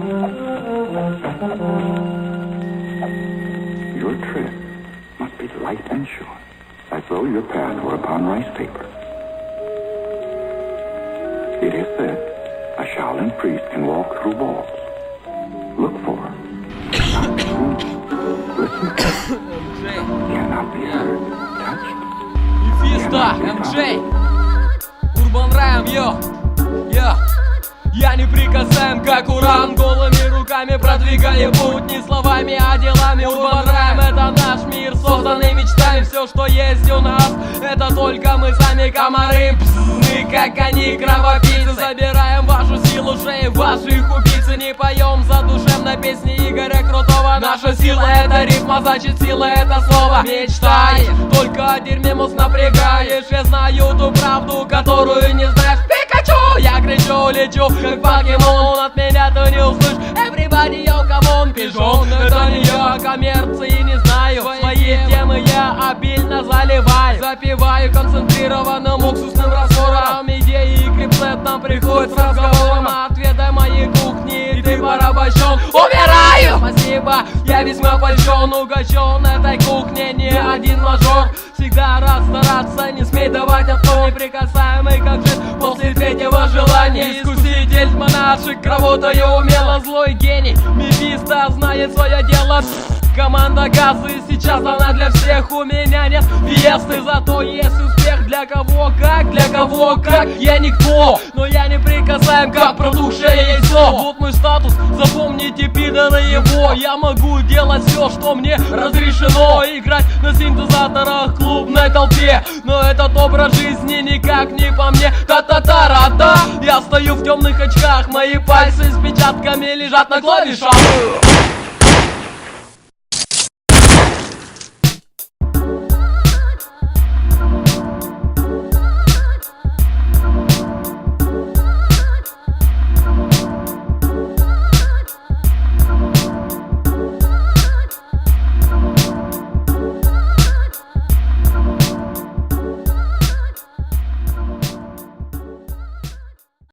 Your trip must be light and sure, as though your path were upon rice paper. It is said a Shaolin priest can walk through walls. Look for her. Listen for her. Cannot be heard, touched. Мефисто, МJ, Урбан Райм, йо. Я неприкасаем, как уран, голыми руками продвигая путь, не словами, а делами. Урбан Райм — это наш мир, созданный мечтами. Все, что есть у нас, это только мы сами, комары. Мы, как они, кровопийцы, забираем вашу силу, шеи ваших убийцы. Не поем задушевно песни Игоря Крутого. Наша сила — это рифма, значит сила — это слово. Мечтай, только о дерьме мозг напрягаешь. Я знаю ту правду, которую не знаешь. Пикачу! Я кричу, лечу, как покемон. От меня ты не услышишь. Everybody, yo, come on, пижон. Это не я, коммерции не знаю. Свои темы я обильно заливаю. Запиваю концентрированным уксусным раствором. Идеи и криптет нам приходят с разговором. Отведай моей кухни, и ты порабощен. Умираю! Спасибо, я весьма польщен, угощен этой кухне не один мажор. Всегда рад стараться, не смей давать отпор. Неприкасаемый, как жизнь после третьего желания. Искуситель монашек, работаю умело, злой гений. Мефисто знает свое дело. Команда газы сейчас она для всех. У меня нет фиесты, зато есть успех. Для кого как, я никто. Но я не прикасаем, как протухшее яйцо. Вот мой статус, запомните, пидоры его. Я могу делать все, что мне разрешено. Играть на синтезаторах клубной толпе. Но этот образ жизни никак не по мне. Та-та-та-ра-та. Я стою в темных очках, мои пальцы с печатками лежат на клавишах.